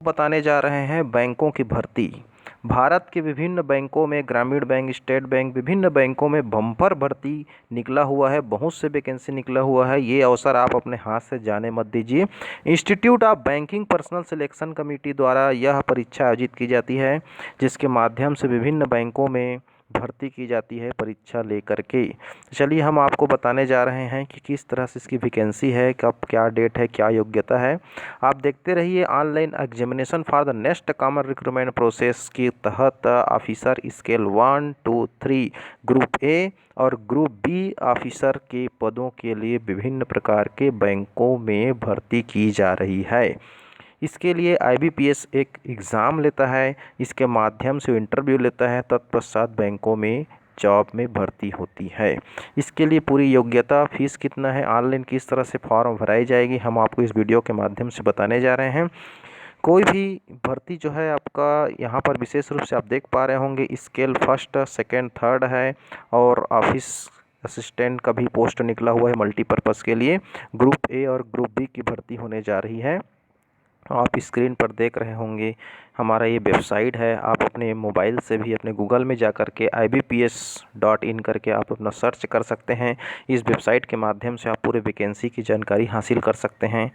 बताने जा रहे हैं बैंकों की भर्ती। भारत के विभिन्न बैंकों में ग्रामीण बैंक, स्टेट बैंक, विभिन्न बैंकों में बम्पर भर्ती निकला हुआ है। बहुत से वैकेंसी निकला हुआ है। ये अवसर आप अपने हाथ से जाने मत दीजिए। Institute of banking personal selection committee द्वारा यह परीक्षा आयोजित की जाती है, जिसके माध्यम से विभिन्न बैंकों में भर्ती की जाती है परीक्षा लेकर के। चलिए हम आपको बताने जा रहे हैं कि किस तरह से इसकी वैकेंसी है, कब क्या डेट है, क्या योग्यता है। आप देखते रहिए। Online examination for the next common recruitment process के तहत ऑफिसर स्केल 1, 2, 3 ग्रुप ए और ग्रुप बी ऑफिसर के पदों के लिए विभिन्न प्रकार के बैंकों में भर्ती की जा रही है। इसके लिए IBPS एक एग्ज़ाम लेता है, इसके माध्यम से इंटरव्यू लेता है, तत्पश्चात बैंकों में जॉब में भर्ती होती है। इसके लिए पूरी योग्यता, फीस कितना है, ऑनलाइन किस तरह से फॉर्म भराई जाएगी, हम आपको इस वीडियो के माध्यम से बताने जा रहे हैं। कोई भी भर्ती जो है आपका यहाँ पर विशेष रूप से आप देख पा रहे होंगे, स्केल 1, 2, 3 है और ऑफिस असिस्टेंट का भी पोस्ट निकला हुआ है मल्टीपर्पज़ के लिए। ग्रुप ए और ग्रुप बी की भर्ती होने जा रही है। आप स्क्रीन पर देख रहे होंगे हमारा ये वेबसाइट है। आप अपने मोबाइल से भी अपने गूगल में जा कर के IBPS.in करके आप अपना सर्च कर सकते हैं। इस वेबसाइट के माध्यम से आप पूरे वैकेंसी की जानकारी हासिल कर सकते हैं।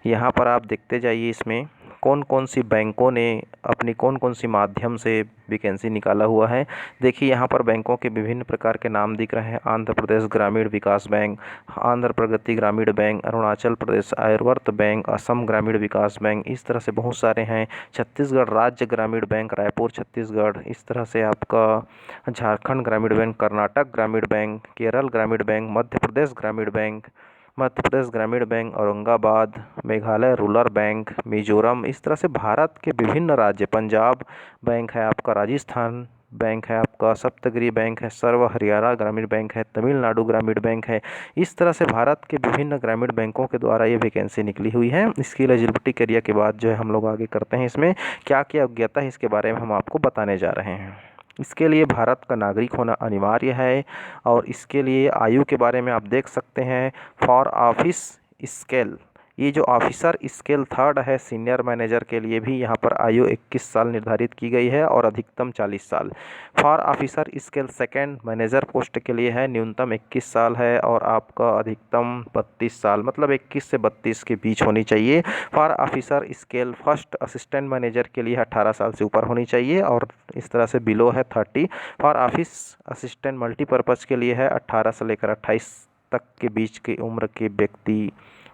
यहाँ पर आप देखते जाइए इसमें कौन कौन सी बैंकों ने अपनी कौन कौन सी माध्यम से वैकेंसी निकाला हुआ है। देखिए यहाँ पर बैंकों के विभिन्न प्रकार के नाम दिख रहे हैं। आंध्र प्रदेश ग्रामीण विकास बैंक, आंध्र प्रगति ग्रामीण बैंक, अरुणाचल प्रदेश आर्यावर्त बैंक, असम ग्रामीण विकास बैंक, इस तरह से बहुत सारे हैं। छत्तीसगढ़ राज्य ग्रामीण बैंक, रायपुर छत्तीसगढ़, इस तरह से आपका झारखंड ग्रामीण बैंक, कर्नाटक ग्रामीण बैंक, केरल ग्रामीण बैंक, मध्य प्रदेश ग्रामीण bank, Aurangabad, Meghalaya rural bank, Mizoram, इस तरह से भारत के विभिन्न राज्य, पंजाब बैंक है आपका, राजस्थान बैंक है आपका, सप्तगिरी बैंक है, सर्व हरियाणा ग्रामीण बैंक है, तमिलनाडु ग्रामीण बैंक है। इस तरह से भारत के विभिन्न ग्रामीण बैंकों के द्वारा ये वैकेंसी निकली हुई है। इसकी एलिजिबिलिटी क्राइटेरिया के बाद जो है हम लोग आगे करते हैं। इसमें क्या क्या योग्यता है इसके बारे में हम आपको बताने जा रहे हैं। इसके लिए भारत का नागरिक होना अनिवार्य है और इसके लिए आयु के बारे में आप देख सकते हैं। फॉर ऑफिस स्केल, ये जो ऑफिसर स्केल 3 है सीनियर मैनेजर के लिए भी यहाँ पर आयु 21 साल निर्धारित की गई है और अधिकतम 40 साल। For officer scale 2 manager post के लिए है, न्यूनतम 21 साल है और आपका अधिकतम 32 साल, मतलब 21 से 32 के बीच होनी चाहिए। For officer scale 1 assistant manager के लिए 18 साल से ऊपर होनी चाहिए और इस तरह से बिलो है 30। फॉर ऑफिस असिस्टेंट मल्टीपर्पज़ के लिए है 18 से लेकर 28 तक के बीच की उम्र के व्यक्ति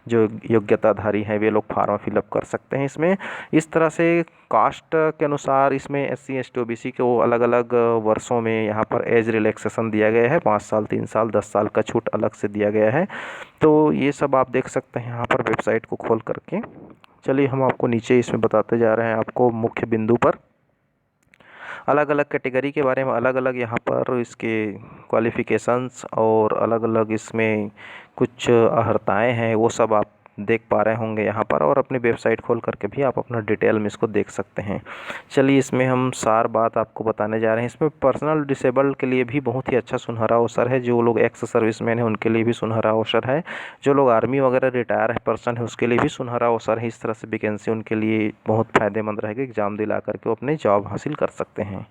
जो योग्यताधारी हैं वे लोग फार्म फिलअप कर सकते हैं इसमें। इस तरह से कास्ट के अनुसार इसमें SC, ST, OBC को अलग अलग वर्षों में यहाँ पर एज रिलैक्सेशन दिया गया है। 5 साल, 3 साल, 10 साल का छूट अलग से दिया गया है। तो ये सब आप देख सकते हैं यहाँ पर वेबसाइट को खोल करके। चलिए हम आपको नीचे इसमें बताते जा रहे हैं। आपको मुख्य बिंदु पर अलग अलग कैटेगरी के बारे में अलग अलग यहाँ पर इसके क्वालिफ़िकेशंस और अलग अलग इसमें कुछ अहर्ताएँ हैं, वो सब आप देख पा रहे होंगे यहाँ पर। और अपनी वेबसाइट खोल करके भी आप अपना डिटेल में इसको देख सकते हैं। चलिए इसमें हम सार बात आपको बताने जा रहे हैं। इसमें पर्सनल डिसेबल्ड के लिए भी बहुत ही अच्छा सुनहरा अवसर है। जो लोग एक्स सर्विसमैन हैं उनके लिए भी सुनहरा अवसर है। जो लोग आर्मी वगैरह रिटायर पर्सन है उसके लिए भी सुनहरा अवसर है। इस तरह से वैकेंसी उनके लिए बहुत फ़ायदेमंद रहेगी। एग्ज़ाम दिला करके वो अपनी जॉब हासिल कर सकते हैं।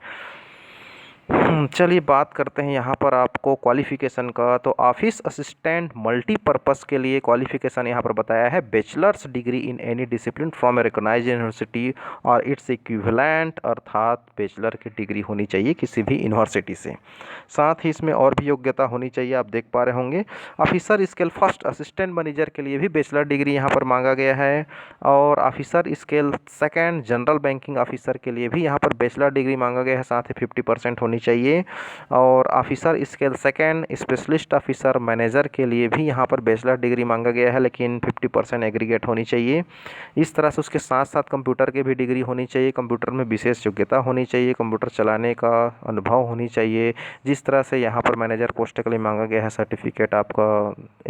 चलिए बात करते हैं यहाँ पर आपको क्वालिफ़िकेशन का। तो ऑफिस असिस्टेंट मल्टीपर्पज़ के लिए क्वालिफ़िकेशन यहाँ पर बताया है bachelors degree in any discipline from a recognised university और इट्स इक्विवेलेंट, अर्थात बैचलर की डिग्री होनी चाहिए किसी भी यूनिवर्सिटी से। साथ ही इसमें और भी योग्यता होनी चाहिए, आप देख पा रहे होंगे। ऑफिसर स्केल 1 असिस्टेंट मैनेजर के लिए भी बैचलर डिग्री यहाँ पर मांगा गया है और officer scale 2 general banking officer के लिए भी यहाँ पर बैचलर डिग्री मांगा गया है, साथ ही 50% होनी चाहिए। और officer scale 2 specialist officer manager के लिए भी यहाँ पर बैचलर डिग्री मांगा गया है, लेकिन 50% एग्रीगेट होनी चाहिए। इस तरह से उसके साथ साथ कंप्यूटर की भी डिग्री होनी चाहिए, कंप्यूटर में विशेष योग्यता होनी चाहिए, कंप्यूटर चलाने का अनुभव होनी चाहिए। जिस तरह से यहाँ पर मैनेजर पोस्ट के लिए मांगा गया है सर्टिफिकेट आपका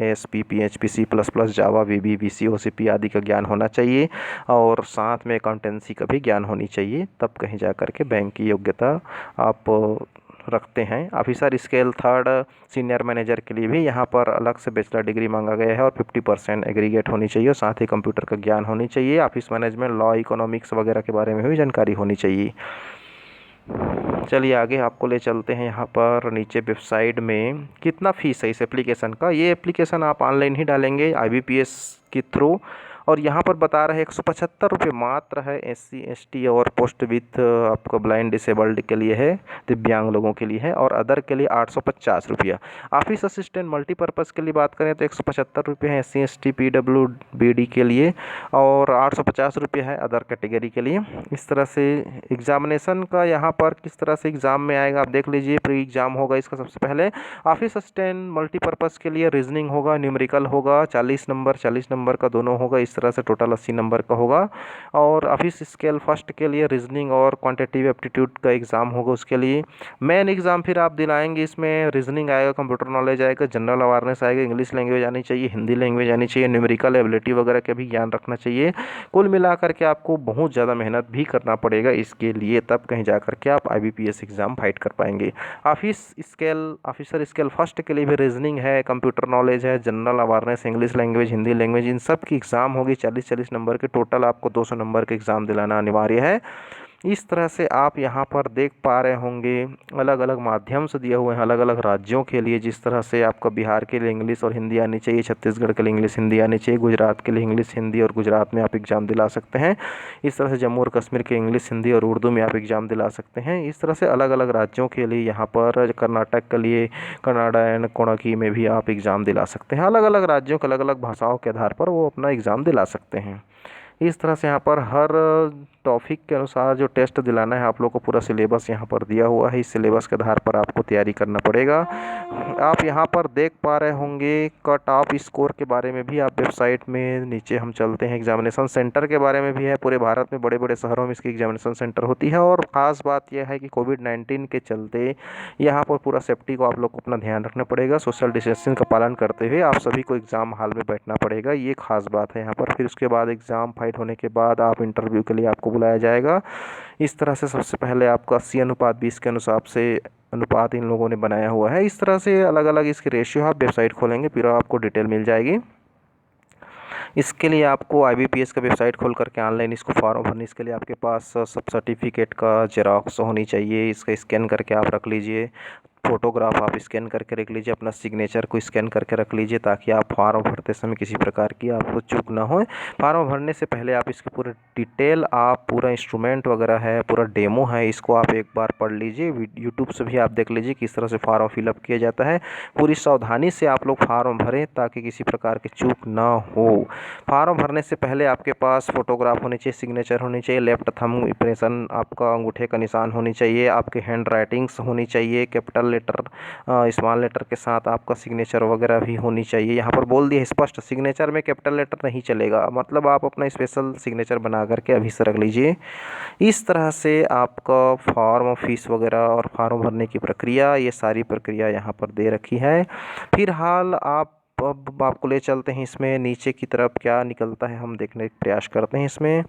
ASP, PHP, C++, जावा, VB, BC, OCP आदि का ज्ञान होना चाहिए और साथ में अकाउंटेंसी का भी ज्ञान होनी चाहिए। तब कहीं जा कर के बैंक की योग्यता आप रखते हैं। Officer scale 3rd senior manager के लिए भी यहाँ पर अलग से बैचलर डिग्री मांगा गया है और 50% एग्रीगेट होनी चाहिए और साथ ही कंप्यूटर का ज्ञान होनी चाहिए। ऑफिस मैनेजमेंट, लॉ, इकोनॉमिक्स वगैरह के बारे में भी जानकारी होनी चाहिए। चलिए आगे आपको ले चलते हैं। यहाँ पर नीचे वेबसाइट में कितना फ़ीस है इस एप्लीकेशन का। ये एप्लीकेशन आप ऑनलाइन ही डालेंगे IBPS के थ्रू, और यहाँ पर बता रहे हैं 175 रुपये मात्र है। SC ST और पोस्ट विथ आपको ब्लाइंड डिसेबल्ड के लिए है, दिव्यांग लोगों के लिए है, और अदर के लिए 850 रुपया। ऑफिस असिस्टेंट मल्टीपर्पज़ के लिए बात करें तो 175 रुपये है SC ST PWBD के लिए, और 850 रुपये है अदर कैटेगरी के लिए। इस तरह से एग्जामिनेशन का यहाँ पर किस तरह से एग्ज़ाम में आएगा आप देख लीजिए। प्री एग्ज़ाम होगा इसका। सबसे पहले ऑफिस असिस्टेंट मल्टीपर्पज़ के लिए रीजनिंग होगा, न्यूमेरिकल होगा, 40 नंबर का दोनों होगा। इस तरह से टोटल 80 नंबर का होगा। और ऑफिस स्केल फर्स्ट के लिए रीजनिंग और क्वांटिटेटिव एप्टीट्यूड का एग्ज़ाम होगा। उसके लिए मेन एग्ज़ाम फिर आप दिलाएंगे। इसमें रीजनिंग आएगा, कंप्यूटर नॉलेज आएगा, जनरल अवेयरनेस आएगा, इंग्लिश लैंग्वेज आनी चाहिए, हिंदी लैंग्वेज आनी चाहिए, न्यूमेरिकल एबिलिटी वगैरह का भी ज्ञान रखना चाहिए। कुल मिलाकर के आपको बहुत ज़्यादा मेहनत भी करना पड़ेगा इसके लिए, तब कहीं जा कर के आप IBPS एग्ज़ाम फाइट कर पाएंगे। ऑफिसर स्केल फर्स्ट के लिए भी रीजनिंग है, कंप्यूटर नॉलेज है, general awareness, English language, Hindi language, इन सब की एग्ज़ाम होगी। 40 नंबर के टोटल आपको 200 नंबर के एग्ज़ाम दिलाना अनिवार्य है। इस तरह से आप यहाँ पर देख पा रहे होंगे अलग अलग माध्यम से दिए हुए हैं अलग अलग राज्यों के लिए। जिस तरह से आपका बिहार के लिए इंग्लिश और हिंदी आनी चाहिए, छत्तीसगढ़ के लिए इंग्लिश हिंदी आनी चाहिए, गुजरात के लिए इंग्लिश हिंदी और गुजरात में आप एग्ज़ाम दिला सकते हैं। इस तरह से जम्मू और कश्मीर के इंग्लिश हिंदी और उर्दू में आप एग्ज़ाम दिला सकते हैं। इस तरह से अलग अलग राज्यों के लिए यहाँ पर कर्नाटक के लिए कन्नाडा एंड कोणार्क में भी आप एग्ज़ाम दिला सकते हैं। अलग अलग राज्यों के अलग अलग भाषाओं के आधार पर वो अपना एग्ज़ाम दिला सकते हैं। इस तरह से यहाँ पर हर टॉपिक के अनुसार जो टेस्ट दिलाना है आप लोग को पूरा सिलेबस यहाँ पर दिया हुआ है। इस सिलेबस के आधार पर आपको तैयारी करना पड़ेगा। आप यहाँ पर देख पा रहे होंगे कट ऑफ स्कोर के बारे में भी आप वेबसाइट में नीचे हम चलते हैं। एग्जामिनेशन सेंटर के बारे में भी है। पूरे भारत में बड़े बड़े शहरों में इसकी एग्जामिनेशन सेंटर होती है। और ख़ास बात यह है कि कोविड-19 के चलते यहाँ पर पूरा सेफ्टी को आप लोग को अपना ध्यान रखना पड़ेगा। सोशल डिस्टेंसिंग का पालन करते हुए आप सभी को एग्ज़ाम हॉल में बैठना पड़ेगा, ये खास बात है यहाँ पर। फिर उसके बाद एग्ज़ाम फाइट होने के बाद आप इंटरव्यू के लिए आपको बुलाया जाएगा। इस तरह से सबसे पहले आपका 80:20 के अनुपात इन लोगों ने बनाया हुआ है। इस तरह से अलग अलग इसके रेशियो आप वेबसाइट खोलेंगे फिर आपको डिटेल मिल जाएगी। इसके लिए आपको IBPS का वेबसाइट खोल करके ऑनलाइन इसको फॉर्म भरने, इसके लिए आपके पास सब सर्टिफिकेट का जेरॉक्स होनी चाहिए। इसका स्कैन करके आप रख लीजिए। फ़ोटोग्राफ आप स्कैन करके रख लीजिए। अपना सिग्नेचर को स्कैन करके रख लीजिए ताकि आप फॉर्म भरते समय किसी प्रकार की आपको चूक ना हो। फॉर्म भरने से पहले आप इसकी पूरी डिटेल, आप पूरा इंस्ट्रूमेंट वगैरह है, पूरा डेमो है, इसको आप एक बार पढ़ लीजिए। यूट्यूब से भी आप देख लीजिए किस तरह से फॉर्म फिलअप किया जाता है। पूरी सावधानी से आप लोग फॉर्म भरें ताकि किसी प्रकार की चूक ना हो। फॉर्म भरने से पहले आपके पास फ़ोटोग्राफ होनी चाहिए, सिग्नेचर होनी चाहिए, लेफ्ट थंब इम्प्रेशन, आपका अंगूठे का निशान होनी चाहिए, आपके हैंड राइटिंग्स होनी चाहिए, कैपिटल लेटर स्मॉल लेटर के साथ आपका सिग्नेचर वगैरह भी होनी चाहिए। यहाँ पर बोल दिया स्पष्ट, सिग्नेचर में कैपिटल लेटर नहीं चलेगा, मतलब आप अपना स्पेशल सिग्नेचर बना करके अभी से रख लीजिए। इस तरह से आपका फॉर्म, फीस वगैरह और फॉर्म भरने की प्रक्रिया, ये सारी प्रक्रिया यहाँ पर दे रखी है। फिलहाल अब आपको ले चलते हैं इसमें नीचे की तरफ क्या निकलता है हम देखने का प्रयास करते हैं इसमें।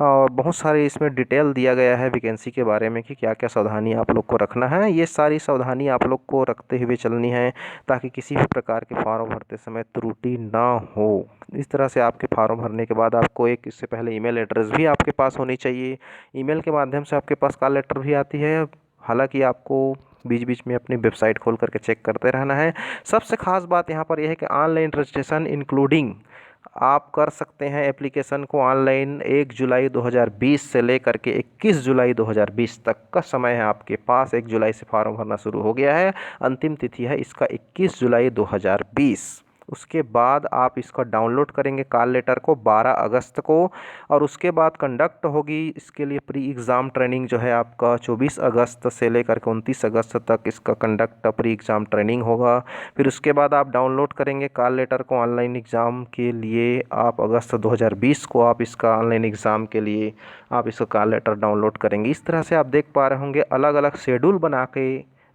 और बहुत सारे इसमें डिटेल दिया गया है वैकेंसी के बारे में कि क्या क्या सावधानी आप लोग को रखना है। ये सारी सावधानी आप लोग को रखते हुए चलनी है ताकि किसी भी प्रकार के फॉर्म भरते समय त्रुटि ना हो। इस तरह से आपके फॉर्म भरने के बाद आपको एक इससे पहले ईमेल एड्रेस भी आपके पास होनी चाहिए। ईमेल के माध्यम से आपके पास कॉल लेटर भी आती है। हालांकि आपको बीच बीच में अपनी वेबसाइट खोल करके चेक करते रहना है। सबसे ख़ास बात यहाँ पर यह है कि ऑनलाइन रजिस्ट्रेशन इंक्लूडिंग आप कर सकते हैं एप्लीकेशन को ऑनलाइन 1 जुलाई 2020 से लेकर के 21 जुलाई 2020 तक का समय है आपके पास। 1 जुलाई से फॉर्म भरना शुरू हो गया है, अंतिम तिथि है इसका 21 जुलाई 2020। उसके बाद आप इसका डाउनलोड करेंगे कॉल लेटर को 12 अगस्त को, और उसके बाद कंडक्ट होगी इसके लिए प्री एग्ज़ाम ट्रेनिंग जो है आपका 24 अगस्त से लेकर के 29 अगस्त तक इसका कंडक्ट प्री एग्ज़ाम ट्रेनिंग होगा। फिर उसके बाद आप डाउनलोड करेंगे कॉल लेटर को ऑनलाइन एग्ज़ाम के लिए। आप अगस्त 2020 को आप इसका ऑनलाइन एग्ज़ाम के लिए आप इसका कॉल लेटर डाउनलोड करेंगे। इस तरह से आप देख पा रहे होंगे अलग अलग शेड्यूल बना के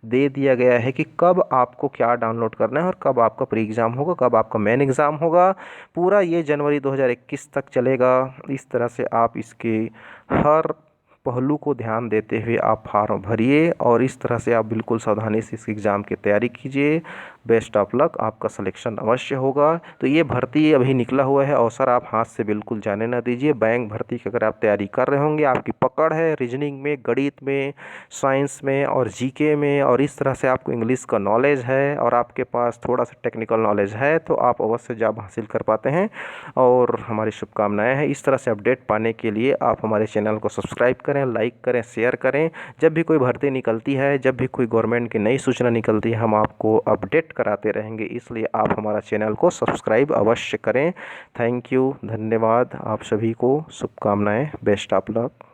दे दिया गया है कि कब आपको क्या डाउनलोड करना है और कब आपका प्री एग्ज़ाम होगा, कब आपका मेन एग्ज़ाम होगा। पूरा ये जनवरी 2021 तक चलेगा। इस तरह से आप इसके हर पहलू को ध्यान देते हुए आप फार्म भरिए और इस तरह से आप बिल्कुल सावधानी से इस एग्ज़ाम की तैयारी कीजिए। बेस्ट ऑफ लक, आपका सिलेक्शन अवश्य होगा। तो ये भर्ती अभी निकला हुआ है, अवसर आप हाथ से बिल्कुल जाने ना दीजिए। बैंक भर्ती की अगर आप तैयारी कर रहे होंगे, आपकी पकड़ है रीजनिंग में, गणित में, साइंस में और जीके में, और इस तरह से आपको इंग्लिश का नॉलेज है और आपके पास थोड़ा सा टेक्निकल नॉलेज है, तो आप अवश्य जॉब हासिल कर पाते हैं। और हमारी शुभकामनाएं हैं। इस तरह से अपडेट पाने के लिए आप हमारे चैनल को सब्सक्राइब करें, लाइक करें, शेयर करें। जब भी कोई भर्ती निकलती है, जब भी कोई गवर्नमेंट की नई सूचना निकलती है, हम आपको अपडेट कराते रहेंगे, इसलिए आप हमारा चैनल को सब्सक्राइब अवश्य करें। थैंक यू, धन्यवाद। आप सभी को शुभकामनाएं। Best of luck.